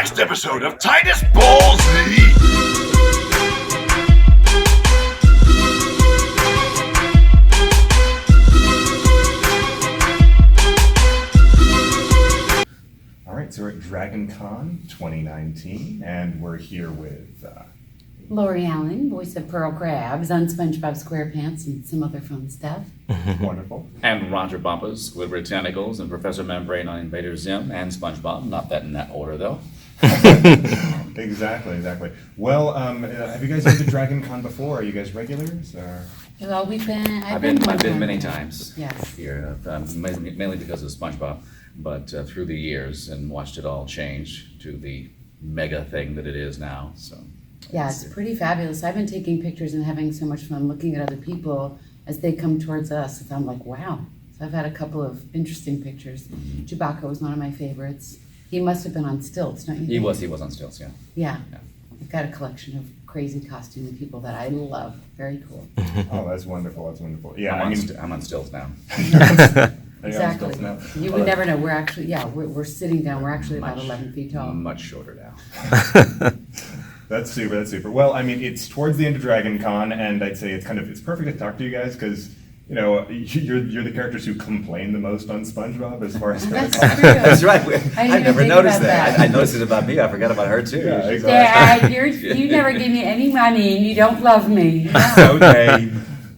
next episode of Titus Balls the... Alright, so we're at Dragon Con 2019, and we're here with... Lori Allen, voice of Pearl Krabs on SpongeBob SquarePants and some other fun stuff. Wonderful. And Rodger, Bumpass, Squidward Tentacles, and Professor Membrane on Invader Zim, and SpongeBob. Not that in that order, though. Exactly. Well, have you guys been to Dragon Con before? Are you guys regulars? Or? Well, I've been many time. times Yes. here, mainly because of SpongeBob, but through the years, and watched it all change to the mega thing that it is now. So. Yeah, it's pretty fabulous. I've been taking pictures and having so much fun looking at other people as they come towards us. And I'm like, wow. So I've had a couple of interesting pictures. Chewbacca was one of my favorites. He must have been on stilts, don't you think? He was on stilts, yeah. Yeah. I've got a collection of crazy costume people that I love. Very cool. Oh, that's wonderful. Yeah, I'm on stilts now. Exactly. You would never know. We're actually, we're sitting down. We're actually about 11 feet tall. Much shorter now. That's super. Well, I mean, it's towards the end of Dragon Con, and I'd say it's perfect to talk to you guys because, you know, you're the characters who complain the most on SpongeBob as far as That's Dragon Con. true. That's right. I I never think noticed about that. that. I noticed it about me. I forgot about her too. Yeah, exactly. Dad, you never give me any money and you don't love me. Okay.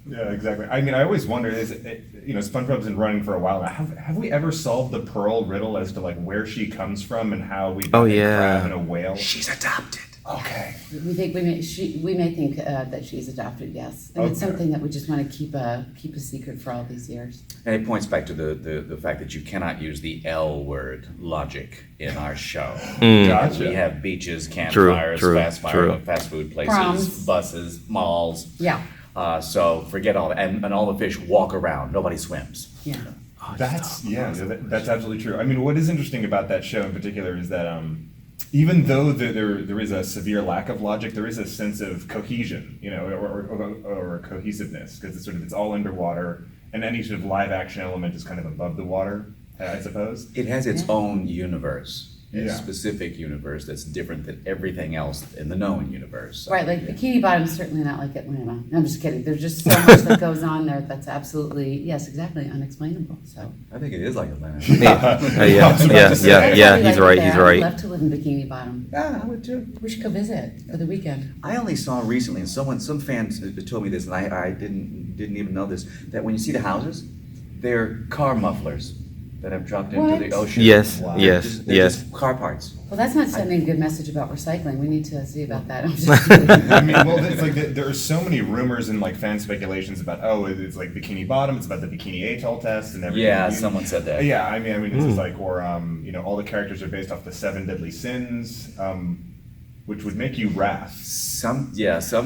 Yeah, exactly. I mean, I always wonder, SpongeBob's been running for a while now. Have we ever solved the Pearl riddle as to like where she comes from and how we got a crab and a whale? She's adopted. Okay. We may think that she's adopted, yes, and it's something that we just want to keep a secret for all these years. And it points back to the fact that you cannot use the L word, logic, in our show. Gotcha. We have beaches, campfires, fast food places, Proms. buses, malls. Yeah. So forget all that, and all the fish walk around. Nobody swims. Yeah. That's absolutely true. I mean, what is interesting about that show in particular is that even though there is a severe lack of logic, there is a sense of cohesion, or cohesiveness, because it's all underwater, and any sort of live action element is kind of above the water, I suppose. It has its own universe, a Yeah. specific universe that's different than everything else in the known universe. So, Right, like Bikini Bottom is certainly not like Atlanta. No, I'm just kidding. There's just so much that goes on there that's absolutely, yes, exactly, unexplainable. So. I think it is like Atlanta. Yeah, he's right. I'd love to live in Bikini Bottom. Yeah, I would too. We should go visit for the weekend. I only saw recently, and some fans told me this, and I didn't even know this, that when you see the houses, they're car mufflers that have dropped into What? the ocean. Yes, Wow. yes. They're just car parts. Well, that's not sending a good message about recycling. We need to see about that. I'm just kidding. I mean, well, it's like there are so many rumors and like fan speculations about it's like Bikini Bottom, it's about the Bikini Atoll test and everything. Yeah, someone said that. Yeah, I mean, it's just like, or all the characters are based off the 7 deadly sins, which would make you wrath. Some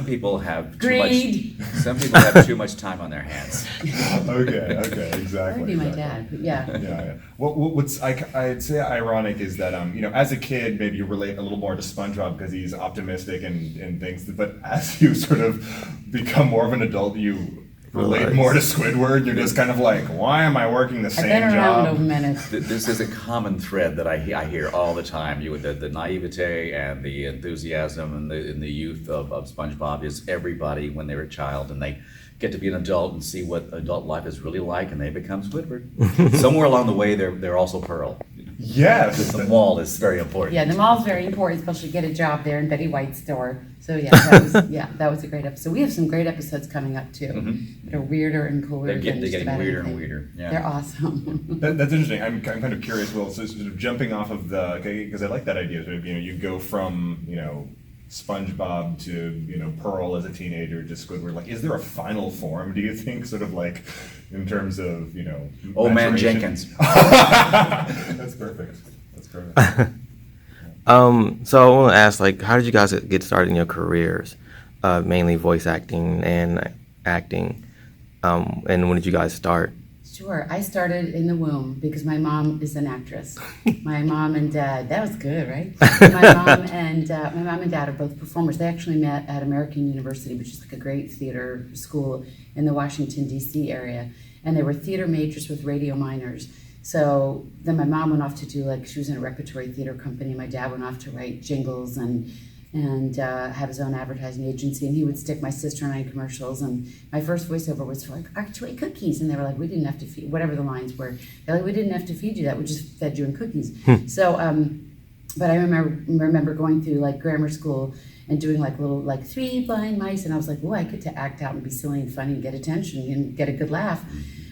people have Greed. too much. Some people have too much time on their hands. Okay, That exactly. would be my exactly. dad, but yeah. Yeah. What's I'd say ironic is that as a kid maybe you relate a little more to SpongeBob because he's optimistic and things, but as you sort of become more of an adult, you relate more to Squidward. You're just kind of like, why am I working the I've same been around a job? minute. This is a common thread that I hear all the time. The naivete and the enthusiasm and the youth of SpongeBob is everybody when they're a child and they get to be an adult and see what adult life is really like, and they become Squidward. Somewhere along the way, they're also Pearl. Yes. Because the mall is very important. Yeah, the mall's very important, especially get a job there in Betty White's store. So yeah, that was a great episode. We have some great episodes coming up too. That are weirder and cooler. They're than getting just about weirder and anything. weirder. Yeah. They're awesome. That's interesting. I'm kind of curious, Will. So sort of jumping off of because I like that idea. Sort of, you go from SpongeBob to Pearl as a teenager to Squidward. Like, is there a final form? Do you think, sort of like, in terms of Old Man maturation? Jenkins. That's perfect. So I want to ask, like, how did you guys get started in your careers, mainly voice acting and acting, and when did you guys start? Sure, I started in the womb because my mom is an actress. My mom and dad, that was good, right? My mom and dad are both performers. They actually met at American University, which is like a great theater school in the Washington, D.C. area. And they were theater majors with radio minors. So then my mom went off to do she was in a repertory theater company. My dad went off to write jingles and have his own advertising agency, and he would stick my sister and I in commercials. And my first voiceover was for Archway cookies, and they were like, we didn't have to feed, whatever the lines were. They're like, we didn't have to feed you that, we just fed you in cookies. So, but I remember going through grammar school and doing little 3 blind mice, and I was like, oh, I get to act out and be silly and funny and get attention and get a good laugh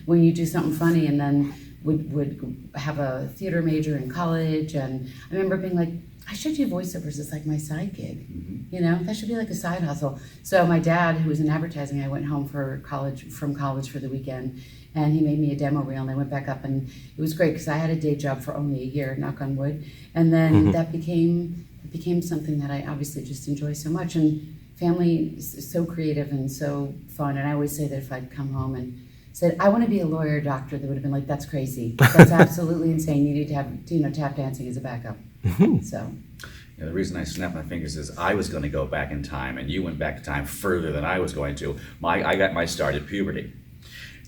when you do something funny. And then would have a theater major in college, and I remember being like, I should do voiceovers as my side gig, that should be a side hustle. So my dad, who was in advertising, I went home from college for the weekend, and he made me a demo reel, and I went back up, and it was great because I had a day job for only a year, knock on wood, and then that became something that I obviously just enjoy so much. And family is so creative and so fun, and I always say that if I'd come home and said, I want to be a lawyer or doctor, they would have been like, that's crazy. That's absolutely insane. You need to have, tap dancing as a backup. So. Yeah, the reason I snapped my fingers is I was going to go back in time, and you went back in time further than I was going to. I got my start at puberty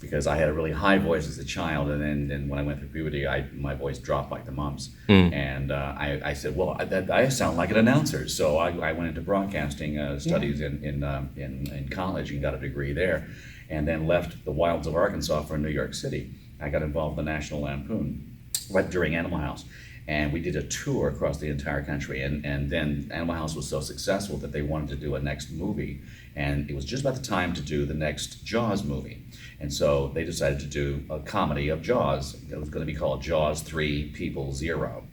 because I had a really high voice as a child, and then when I went through puberty, my voice dropped like the mumps. And I said, well, I sound like an announcer. So I went into broadcasting studies in college and got a degree there. And then left the wilds of Arkansas for New York City. I got involved in the National Lampoon right during Animal House. And we did a tour across the entire country. And then Animal House was so successful that they wanted to do a next movie. And it was just about the time to do the next Jaws movie. And so they decided to do a comedy of Jaws. It was going to be called Jaws 3 People 0.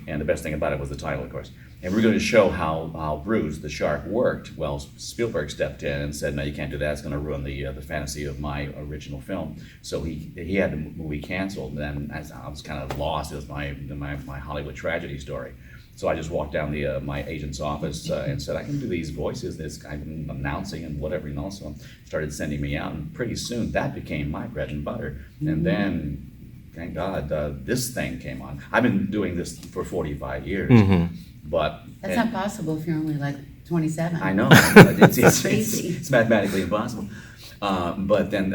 And the best thing about it was the title, of course. And we were going to show how Bruce, the shark, worked. Well, Spielberg stepped in and said, no, you can't do that. It's going to ruin the fantasy of my original film. So he had the movie canceled. And then I was kind of lost. It was my Hollywood tragedy story. So I just walked down my agent's office and said, I can do these voices, this kind of announcing and whatever. And also started sending me out. And pretty soon that became my bread and butter. And then, thank God, this thing came on. I've been doing this for 45 years. But that's not possible if you're only 27. I know. It's crazy. It's mathematically impossible. But then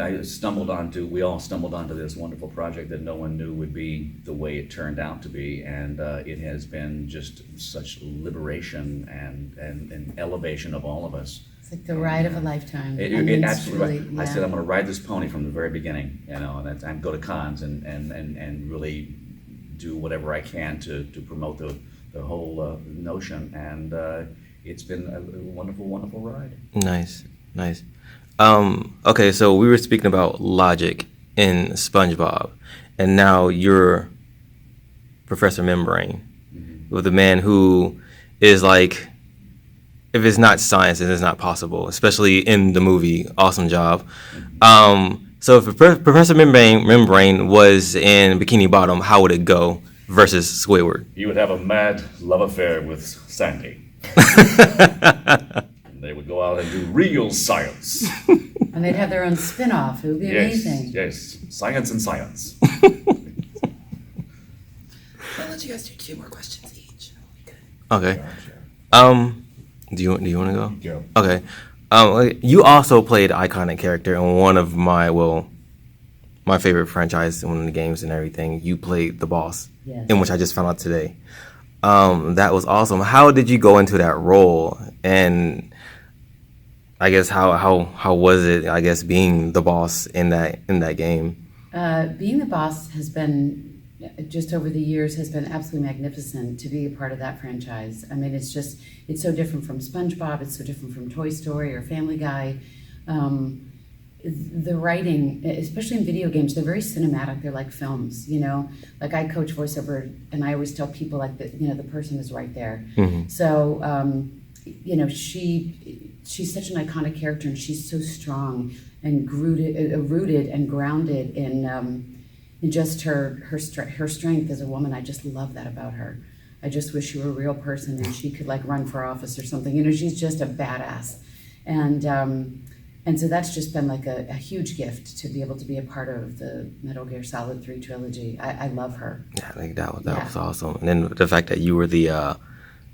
we all stumbled onto this wonderful project that no one knew would be the way it turned out to be. And it has been just such liberation and elevation of all of us. It's like the ride of a lifetime. It absolutely right. Yeah. I said, I'm going to ride this pony from the very beginning, and I go to cons and really do whatever I can to promote the whole notion, and it's been a wonderful, wonderful ride. Nice. Okay, so we were speaking about logic in SpongeBob, and now you're Professor Membrane, with a man who is if it's not science, it is not possible, especially in the movie. Awesome job. So if Professor Membrane was in Bikini Bottom, how would it go versus Squidward? He would have a mad love affair with Sandy. They would go out and do real science. And they'd have their own spin-off. It would be amazing. Yes, science and science. I'll let you guys do 2 more questions each. Okay. Do you want to go? Go. Okay. You also played an iconic character in one of my favorite franchise in one of the games and everything. You played the boss, Yes. in which I just found out today. That was awesome. How did you go into that role? And I guess how was it? I guess being the boss in that game. Being the boss has been, just over the years, has been absolutely magnificent to be a part of that franchise. I mean, it's so different from SpongeBob. It's so different from Toy Story or Family Guy. The writing, especially in video games, they're very cinematic. They're like films, I coach voiceover, and I always tell people the person is right there. So, she's such an iconic character, and she's so strong and rooted and grounded in just her strength as a woman. I just love that about her. I just wish she were a real person and she could run for office or something. She's just a badass, and so that's just been a huge gift to be able to be a part of the Metal Gear Solid 3 trilogy. I love her. Yeah, I think that was awesome. And then the fact that you were the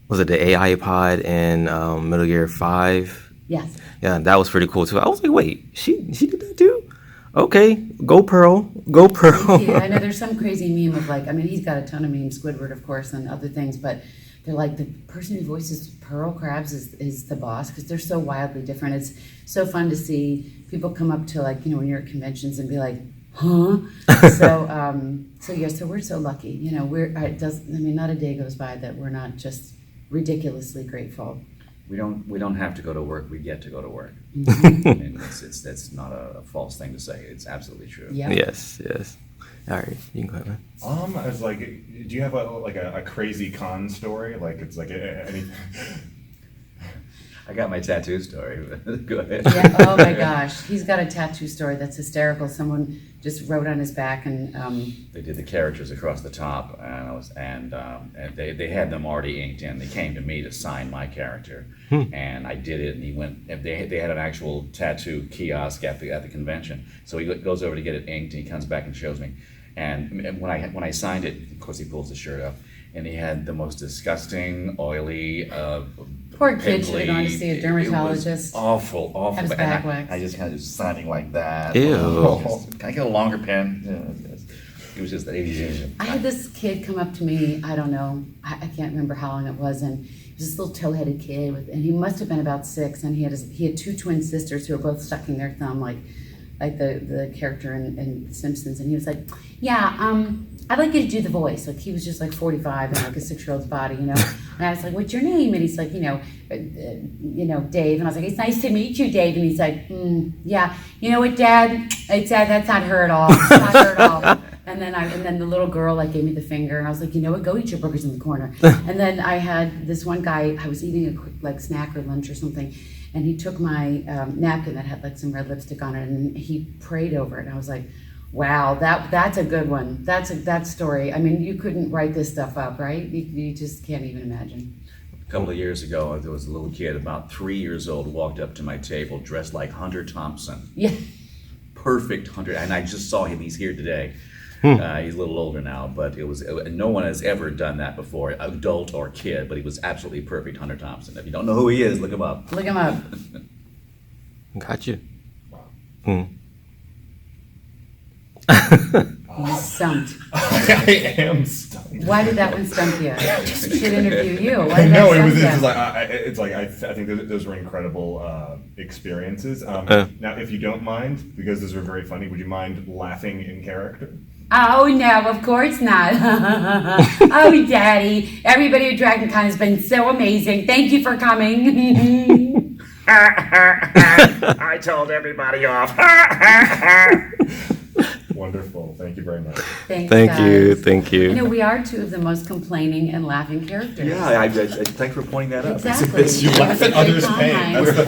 was it the AI pod in Metal Gear 5? Yes. Yeah, that was pretty cool too. I was like, wait, she did that too? Okay, go Pearl. Go Pearl. Yeah, I know there's some crazy meme of like, I mean, he's got a ton of memes, Squidward, of course, and other things, but they're like, the person who voices Pearl Crabs is the boss because they're so wildly different. It's so fun to see people come up to like, when you're at conventions and be like, huh? So we're so lucky. Not a day goes by that we're not just ridiculously grateful. We don't have to go to work. We get to go to work. Mm-hmm. And that's not a false thing to say. It's absolutely true. Yeah. Yes. All right, you can go ahead, man. I was like, do you have a crazy con story? Like it's like any. I got my tattoo story. Go ahead. Yeah. Oh my gosh, he's got a tattoo story that's hysterical. Someone just wrote on his back, and They did the characters across the top, and they had them already inked in. They came to me to sign my character, and I did it. And he went. They had an actual tattoo kiosk at the convention. So he goes over to get it inked, and he comes back and shows me. And when I signed it, of course he pulls the shirt up, and he had the most disgusting, oily. poor kid should pimply- have gone to see a dermatologist. It was awful. Have his And back waxed. I just kind of just signing like that. Ew. Can I get a longer pen? It was just that. I had this kid come up to me, I don't know, I can't remember how long it was, and he was this little tow-headed kid, and he must have been about 6, and he had 2 twin sisters who were both sucking their thumb, like the character in The Simpsons, and he was like, yeah, I'd like you to do the voice. Like, he was just like 45 and like a 6-year-old's body, And I was like, what's your name? And he's like, Dave. And I was like, it's nice to meet you, Dave. And he's like, yeah. You know what, Dad? It's that's not her at all. It's not her at all. And then the little girl like gave me the finger, and I was like, you know what? Go eat your burgers in the corner. And then I had this one guy. I was eating a quick like snack or lunch or something, and he took my napkin that had like some red lipstick on it, and he prayed over it. And I was like, wow, that's a good one. That story. I mean, you couldn't write this stuff up, right? You just can't even imagine. A couple of years ago, there was a little kid about 3 years old walked up to my table dressed like Hunter Thompson. Yeah. Perfect Hunter, and I just saw him. He's here today. He's a little older now, but no one has ever done that before, adult or kid. But he was absolutely perfect, Hunter Thompson. If you don't know who he is, look him up. Look him up. Got you. He's stumped. I am stunned. Why did that one stump you? Should interview you. Why I did know that it was. stump It's you? like I think those were incredible experiences. Now, if you don't mind, because those were very funny, would you mind laughing in character? Oh no, of course not. Oh, Daddy, everybody at Dragon Con has been so amazing. Thank you for coming. I told everybody off. Wonderful. Thank you very much. Thanks, Thank you. guys. Thank you. We are 2 of the most complaining and laughing characters. Yeah, thanks for pointing that out. Exactly. You laugh at others' pain. That's the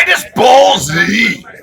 Minus Ball Z.